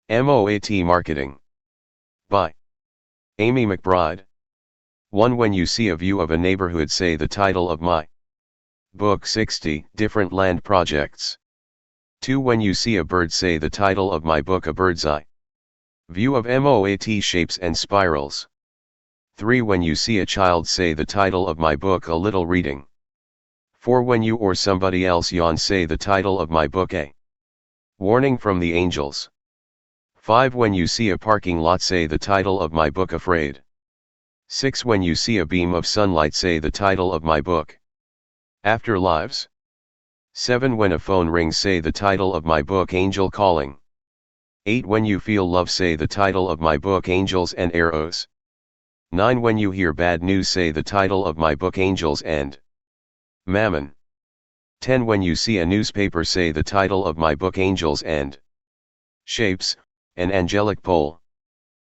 M.O.A.T. Marketing. By Amy McBride. 1. When you see a view of a neighborhood, say the title of my book 60 Different Land Projects. 2. When you see a bird, say the title of my book A Bird's Eye View of M.O.A.T. Shapes and Spirals. 3. When you see a child, say the title of my book A Little Reading. 4. When you or somebody else yawn, say the title of my book A Warning from the Angels. 5. When you see a parking lot, say the title of my book Afraid. 6. When you see a beam of sunlight, say the title of my book After Lives. 7. When a phone rings, say the title of my book Angel Calling. 8. When you feel love, say the title of my book Angels and Arrows. 9. When you hear bad news, say the title of my book Angels and Mammon. 10. When you see a newspaper, say the title of my book Angels and Shapes, an Angelic Pole.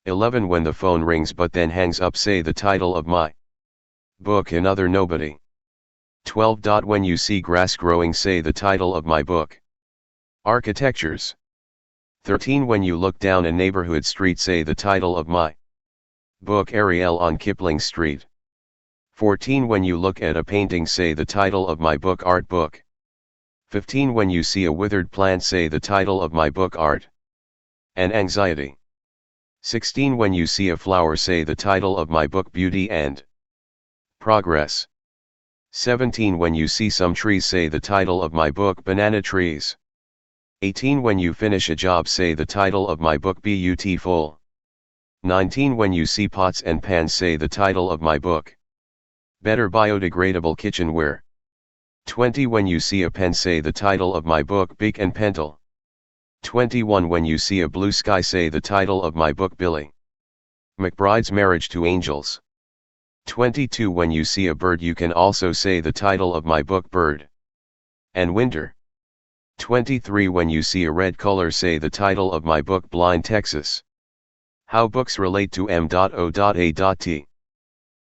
11. When the phone rings but then hangs up, say the title of my book Another Nobody. 12. When you see grass growing, say the title of my book Architectures. 13. When you look down a neighborhood street, say the title of my book Ariel on Kipling Street. 14. When you look at a painting, say the title of my book Art Book. 15. When you see a withered plant, say the title of my book Art and Anxiety. 16. When you see a flower, say the title of my book Beauty and Progress. 17. When you see some trees, say the title of my book Banana Trees. 18. When you finish a job, say the title of my book Beautiful. 19. When you see pots and pans, say the title of my book Better Biodegradable Kitchenware. 20. When you see a pen, say the title of my book Bic and Pentel. 21. When you see a blue sky, say the title of my book Billy McBride's Marriage to Angels. 22. When you see a bird, you can also say the title of my book Bird and Winter. 23. When you see a red color, say the title of my book Blind Texas. How books relate to M.O.A.T.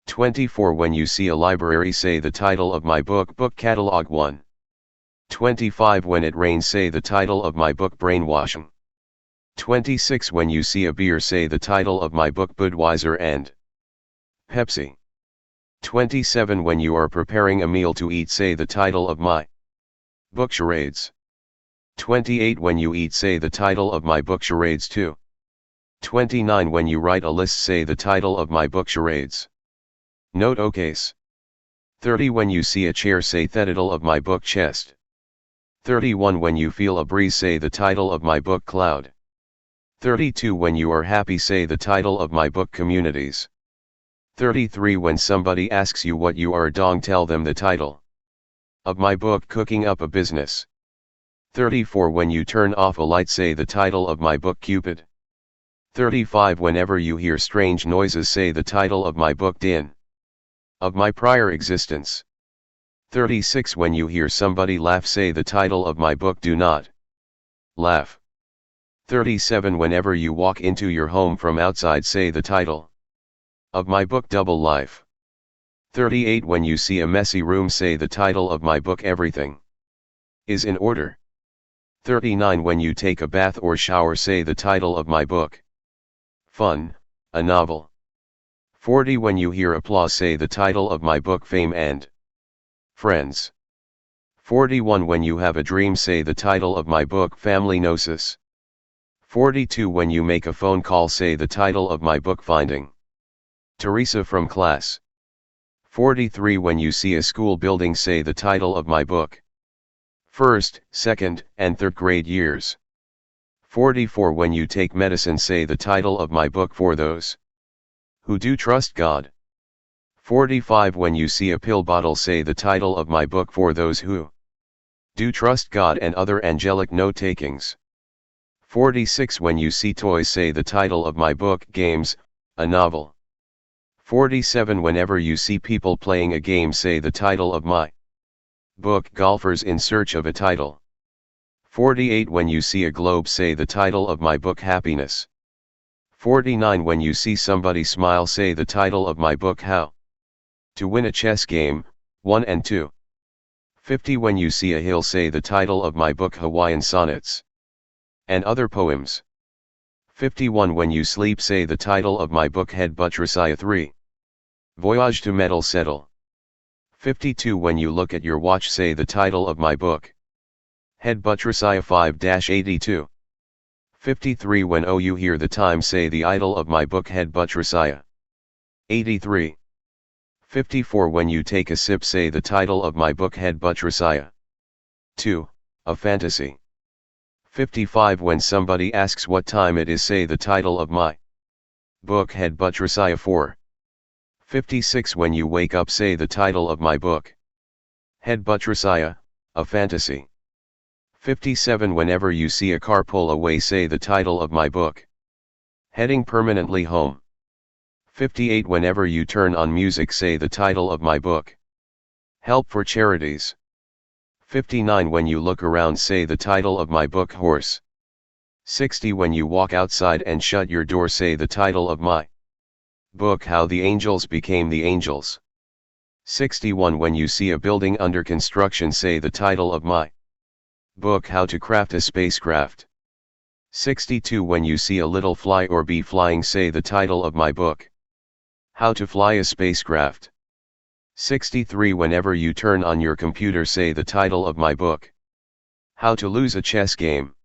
24. When you see a library, say the title of my book Book Catalog 1. 25. When it rains, say the title of my book Brainwashing. 26. When you see a beer, say the title of my book Budweiser and Pepsi. 27. When you are preparing a meal to eat, say the title of my book Charades. 28. When you eat, say the title of my book Charades 2. 29. When you write a list, say the title of my book Charades. Note O case. 30. When you see a chair, say the title of my book Chest. 31. When you feel a breeze, say the title of my book Cloud. 32. When you are happy, say the title of my book Communities. 33. When somebody asks you what you are doing, tell them the title of my book Cooking Up a Business. 34. When you turn off a light, say the title of my book Cupid. 35. Whenever you hear strange noises, say the title of my book Din of My Prior Existence. 36. When you hear somebody laugh, say the title of my book Do Not Laugh. 37. Whenever you walk into your home from outside, say the title of my book Double Life. 38. When you see a messy room, say the title of my book Everything is in Order. 39. When you take a bath or shower, say the title of my book Fun, a Novel. 40. When you hear applause, say the title of my book Fame and Friends. 41. When you have a dream, say the title of my book Family Gnosis. 42. When you make a phone call, say the title of my book Finding Teresa from Class. 43. When you see a school building, say the title of my book First, Second, and Third Grade Years. 44. When you take medicine, say the title of my book For Those Who Do Trust God. 45. When you see a pill bottle, say the title of my book For Those Who Do Trust God and Other Angelic Note-Takings. 46. When you see toys, say the title of my book Games, a Novel. 47. Whenever you see people playing a game, say the title of my book Golfers in Search of a Title. 48. When you see a globe, say the title of my book Happiness. 49. When you see somebody smile, say the title of my book How to Win a Chess Game, 1 and 2. 50. When you see a hill, say the title of my book Hawaiian Sonnets and Other Poems. 51 When you sleep say the title of my book Head Buttressiah 3. Voyage to Metal Settle. 52 When you look at your watch say the title of my book. Head Buttressiah 5-82. 53 When you hear the time say the idol of my book Head Buttressiah 83. 54 When you take a sip say the title of my book Head Buttressiah 2, a fantasy. 55 When somebody asks what time it is say the title of my book Head Buttressiah 4. 56 When you wake up say the title of my book Head Buttressiah, a fantasy. 57 Whenever you see a car pull away say the title of my book Heading Permanently Home. 58 Whenever you turn on music say the title of my book Help for Charities. 59 When you look around say the title of my book Horse. 60 When you walk outside and shut your door say the title of my book How the Angels Became the Angels. 61 When you see a building under construction say the title of my book How to Craft a Spacecraft. 62 When you see a little fly or bee flying say the title of my book How to Fly a Spacecraft. 63 Whenever you turn on your computer say the title of my book How to Lose a Chess Game.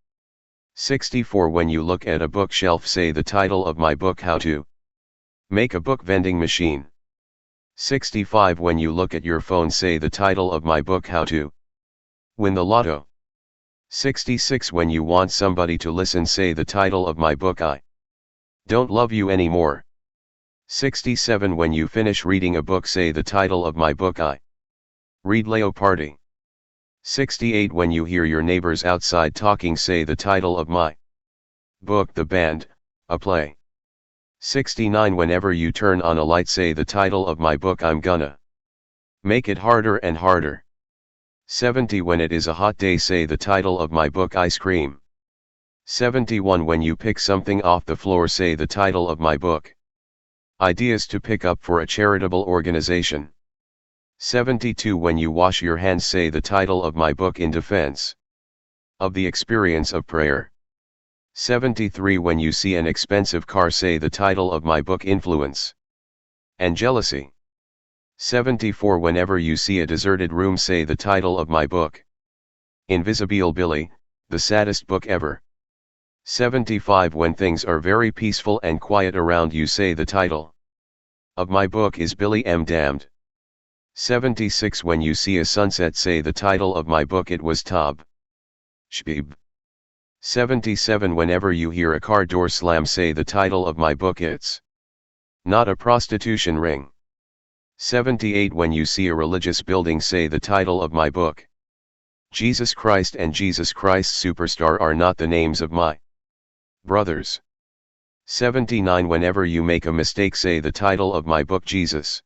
64 When you look at a bookshelf say the title of my book How to Make a Book Vending Machine. 65 When you look at your phone say the title of my book How to Win the Lotto. 66 When you want somebody to listen say the title of my book I Don't Love You Anymore. 67 When you finish reading a book say the title of my book I Read Leopardi. 68 When you hear your neighbors outside talking say the title of my book The Band, a Play. 69 Whenever you turn on a light say the title of my book I'm Gonna Make It Harder and Harder. 70 When it is a hot day say the title of my book Ice Cream. 71 When you pick something off the floor say the title of my book Ideas to Pick Up for a Charitable Organization. 72 When you wash your hands say the title of my book In Defense of the Experience of Prayer. 73 When you see an expensive car say the title of my book Influence and Jealousy. 74 Whenever you see a deserted room say the title of my book Invisible Billy, the saddest book ever. 75 When things are very peaceful and quiet around you say the title of my book is Billy M. Damned. 76 When you see a sunset say the title of my book It Was Tab Shbib. 77 Whenever you hear a car door slam say the title of my book It's Not a Prostitution Ring. 78 When you see a religious building say the title of my book Jesus Christ and Jesus Christ Superstar Are Not the Names of My Brothers. 79 Whenever you make a mistake say the title of my book Jesus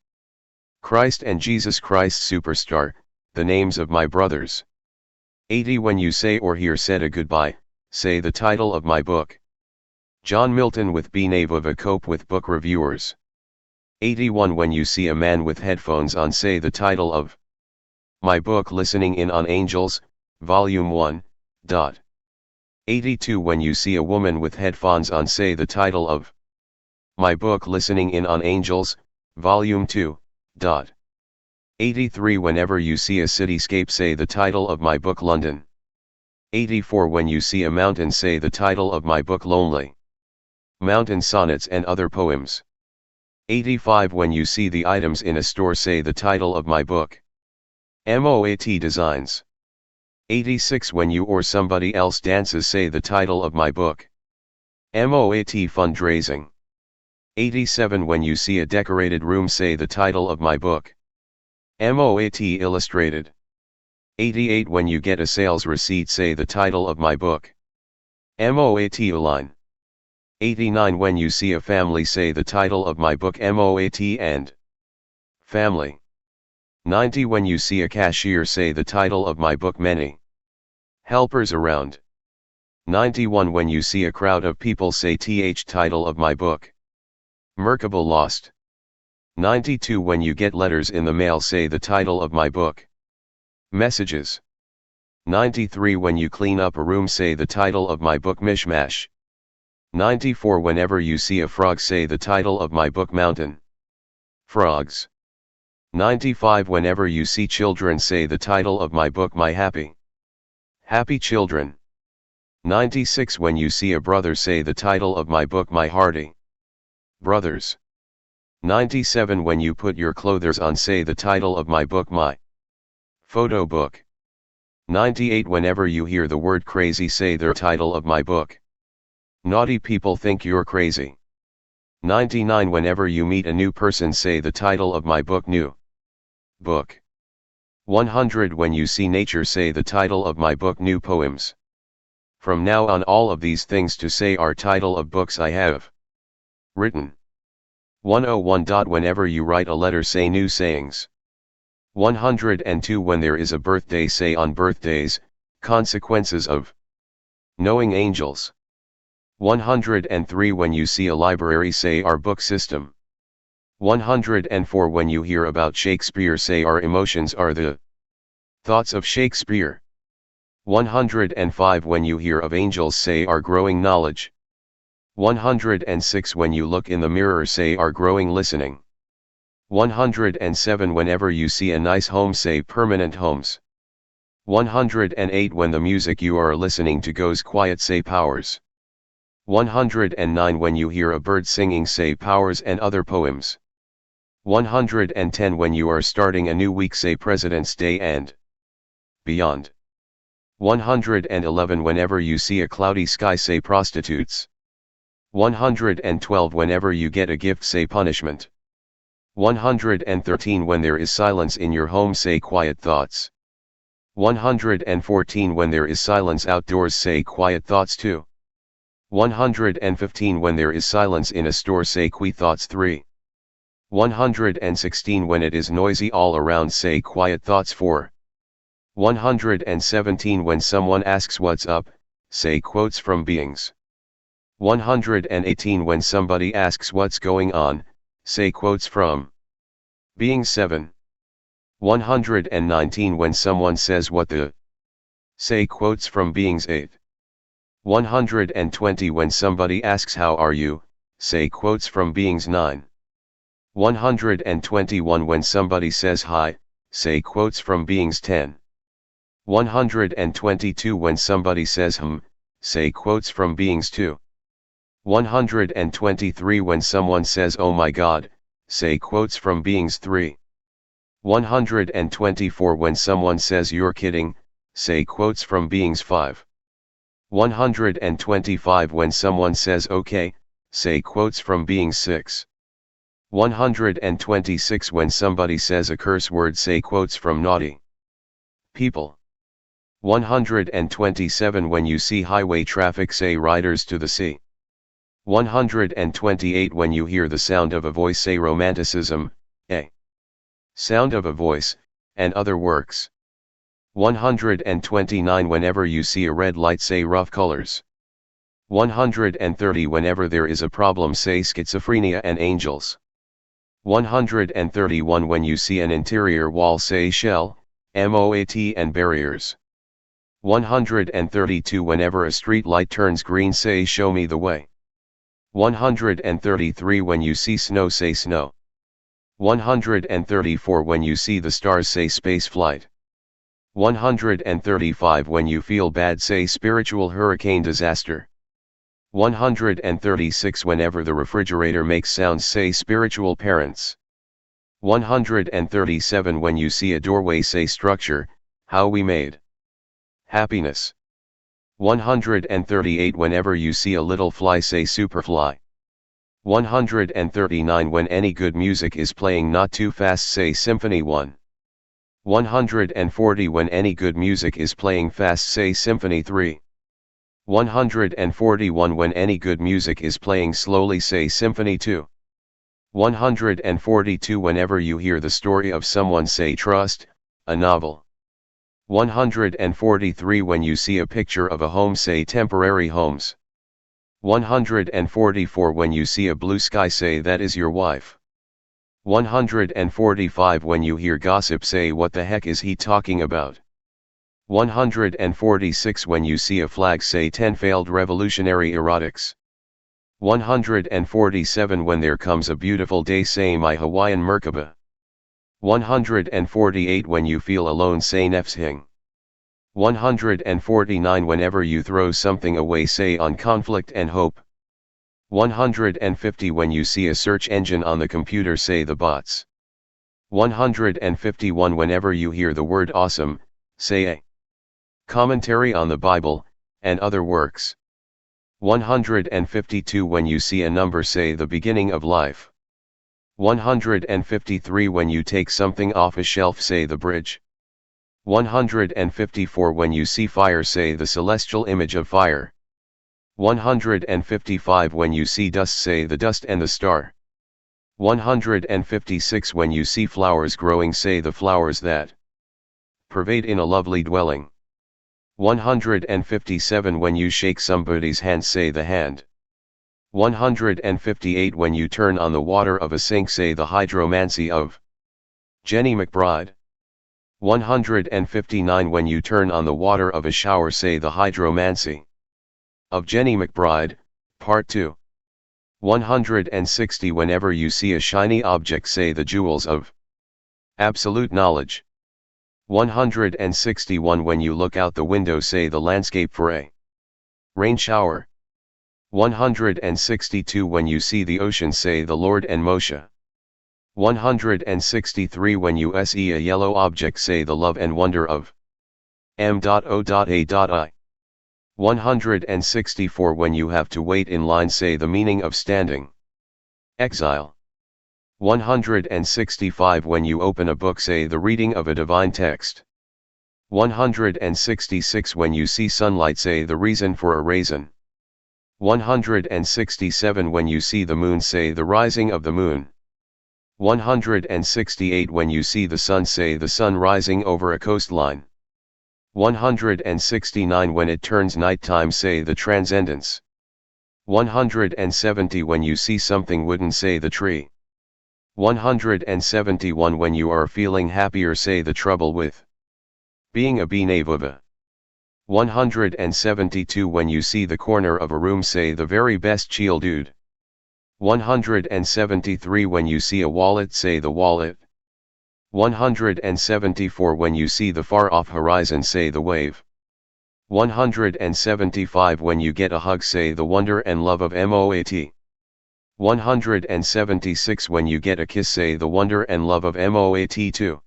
Christ and Jesus Christ Superstar, the Names of My Brothers. 80 When you say or hear said a goodbye, say the title of my book John Milton with B. Knave of a Cope with Book Reviewers. 81 When you see a man with headphones on say the title of my book Listening In on Angels, Volume 1. 82 When you see a woman with headphones on say the title of my book Listening In on Angels, Volume 2. 83 Whenever you see a cityscape say the title of my book London. 84 When you see a mountain say the title of my book Lonely Mountain Sonnets and Other Poems. 85 When you see the items in a store say the title of my book M.O.A.T Designs. 86 When you or somebody else dances say the title of my book M.O.A.T Fundraising. 87 When you see a decorated room say the title of my book M.O.A.T Illustrated. 88 When you get a sales receipt say the title of my book M.O.A.T Align. 89 When you see a family say the title of my book M.O.A.T and Family. 90 When you see a cashier say the title of my book Many Helpers Around. 91 When you see a crowd of people say title of my book Merkable Lost. 92 When you get letters in the mail say the title of my book Messages. 93 When you clean up a room say the title of my book Mishmash. 94 Whenever you see a frog, say the title of my book, Mountain. Frogs. 95 Whenever you see children, say the title of my book, My Happy. Happy Children. 96 When you see a brother, say the title of my book, My Hearty Brothers. 97 When you put your clothes on, say the title of my book, My Photo Book. 98 Whenever you hear the word crazy, say the title of my book. Naughty people think you're crazy. 99 Whenever you meet a new person, say the title of my book, New Book. 100 When you see nature, say the title of my book, New Poems. From now on, all of these things to say are title of books I have written. 101. Whenever you write a letter, say new sayings. 102 When there is a birthday, say on birthdays, consequences of knowing angels. 103 When you see a library, say our book system. 104 When you hear about Shakespeare, say our emotions are the thoughts of Shakespeare. 105 When you hear of angels, say our growing knowledge. 106 When you look in the mirror, say our growing listening. 107 Whenever you see a nice home, say permanent homes. 108 When the music you are listening to goes quiet, say powers. 109 When you hear a bird singing, say powers and other poems. 110 When you are starting a new week, say President's Day and beyond. 111 Whenever you see a cloudy sky, say prostitutes. 112 Whenever you get a gift, say punishment. 113 When there is silence in your home, say quiet thoughts. 114 When there is silence outdoors, say quiet thoughts too. 115 When there is silence in a store, say quiet thoughts 3. 116 When it is noisy all around, say quiet thoughts 4. 117 When someone asks what's up, say quotes from beings. 118 When somebody asks what's going on, say quotes from being 7. 119 When someone says what the, say quotes from beings 8. 120 When somebody asks how are you, say quotes from beings 9. 121 When somebody says hi, say quotes from beings 10. 122 When somebody says say quotes from beings 2. 123 When someone says oh my god, say quotes from beings 3. 124 When someone says you're kidding, say quotes from beings 5. 125 When someone says okay, say quotes from beings 6. 126 When somebody says a curse word, say quotes from naughty people. 127 When you see highway traffic, say riders to the sea. 128 When you hear the sound of a voice, say romanticism, a sound of a voice, and other works. 129 Whenever you see a red light, say rough colors. 130 Whenever there is a problem, say schizophrenia and angels. 131 When you see an interior wall, say shell, M.O.A.T and barriers. 132 Whenever a street light turns green, say show me the way. 133 When you see snow, say snow. 134 When you see the stars, say space flight. 135 When you feel bad, say spiritual hurricane disaster. 136 Whenever the refrigerator makes sounds, say spiritual parents. 137 When you see a doorway, say structure, how we made happiness. 138 Whenever you see a little fly, say superfly. 139 When any good music is playing not too fast, say symphony 1. 140 When any good music is playing fast, say symphony 3. 141 When any good music is playing slowly, say symphony 2. 142 Whenever you hear the story of someone, say trust, a novel. 143 When you see a picture of a home, say temporary homes. 144 When you see a blue sky, say that is your wife. 145 When you hear gossip, say what the heck is he talking about. 146 When you see a flag, say 10 failed revolutionary erotics. 147 When there comes a beautiful day say my Hawaiian Merkaba. 148 When you feel alone say Nefshing. 149 Whenever you throw something away say on conflict and hope. 150 When you see a search engine on the computer say the bots. 151 Whenever you hear the word awesome, say a commentary on the Bible, and other works. 152 When you see a number say the beginning of life. 153 When you take something off a shelf say the bridge. 154 When you see fire say the celestial image of fire. 155 When you see dust say the dust and the star. 156 When you see flowers growing say the flowers that pervade in a lovely dwelling. 157 When you shake somebody's hand say the hand. 158 When you turn on the water of a sink say the hydromancy of Jenny McBride. 159 When you turn on the water of a shower say the hydromancy of Jenny McBride, Part 2. 160 Whenever you see a shiny object say the jewels of absolute knowledge. 161 When you look out the window say the landscape for a rain shower. 162 When you see the ocean say the Lord and Moshe. 163 When you see a yellow object say the love and wonder of M.O.A.I. 164 When you have to wait in line say the meaning of standing. Exile. 165 When you open a book say the reading of a divine text. 166 When you see sunlight say the reason for a raisin. 167 When you see the moon say the rising of the moon. 168 When you see the sun say the sun rising over a coastline. 169 When it turns nighttime say the transcendence. 170 When you see something wooden say the tree. 171 When you are feeling happier say the trouble with being a B'nai 172 When you see the corner of a room say the very best chill dude. 173 When you see a wallet say the wallet. 174 When you see the far off horizon say the wave. 175 When you get a hug say the wonder and love of M.O.A.T. 176 When you get a kiss say the wonder and love of M.O.A.T. too.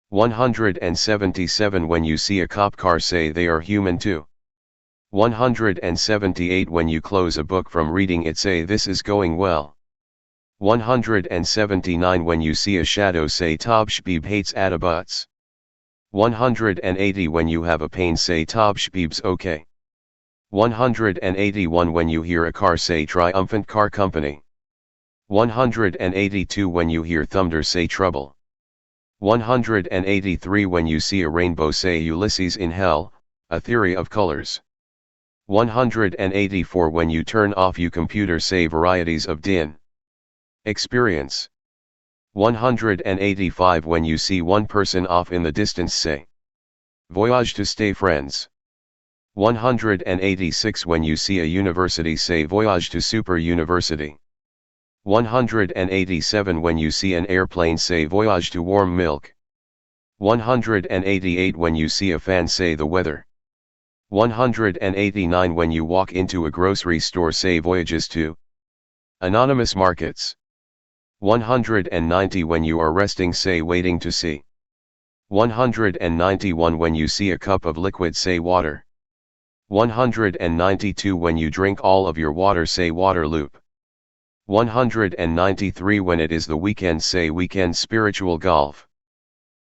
177 When you see a cop car say they are human too. 178 When you close a book from reading it say this is going well. 179 When you see a shadow say Tob Shbib hates Adabuts. 180 When you have a pain say Tob Shbib's okay. 181 When you hear a car say triumphant car company. 182 When you hear thunder say trouble. 183 When you see a rainbow say Ulysses in hell, a theory of colors. 184 When you turn off your computer say varieties of din. Experience. 185 When you see one person off in the distance say voyage to stay friends. 186 When you see a university say voyage to super university. 187 When you see an airplane say voyage to warm milk. 188 When you see a fan say the weather. 189 When you walk into a grocery store say voyages to anonymous markets. 190 When you are resting say waiting to see. 191 When you see a cup of liquid say water. 192 When you drink all of your water say Waterloop. 193 When it is the weekend say weekend spiritual golf.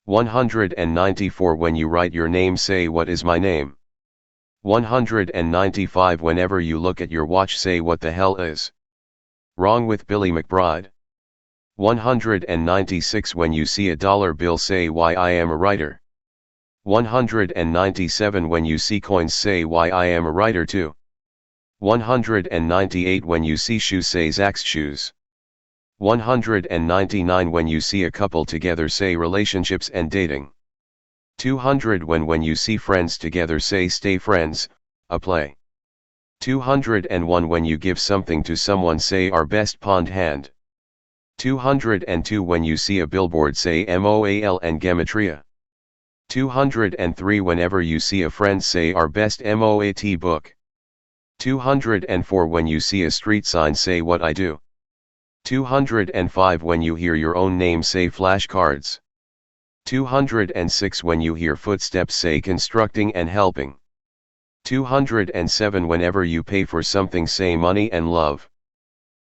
194 When you write your name say what is my name. 195 Whenever you look at your watch say what the hell is wrong with Billy McBride. 196 When you see a dollar bill say why I am a writer. 197 When you see coins say why I am a writer too. 198 When you see shoes say Zach's shoes. 199 When you see a couple together say relationships and dating. 200 When you see friends together say stay friends, a play. 201 When you give something to someone, say our best pawned hand. 202 When you see a billboard, say MOAL and gematria. 203 Whenever you see a friend, say our best M.O.A.T book. 204 When you see a street sign, say what I do. 205 When you hear your own name, say flashcards. 206 When you hear footsteps, say constructing and helping. 207 Whenever you pay for something, say money and love.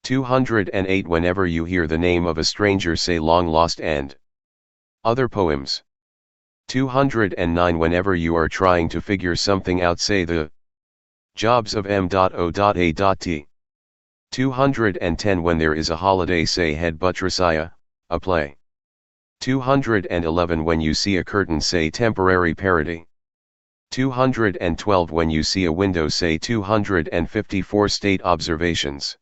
208 Whenever you hear the name of a stranger, say long lost and other poems. 209 Whenever you are trying to figure something out, say the jobs of M.O.A.T. 210 When there is a holiday, say head buttressaya, a play. 211 When you see a curtain, say temporary parody. 212 When you see a window, say 254 state observations.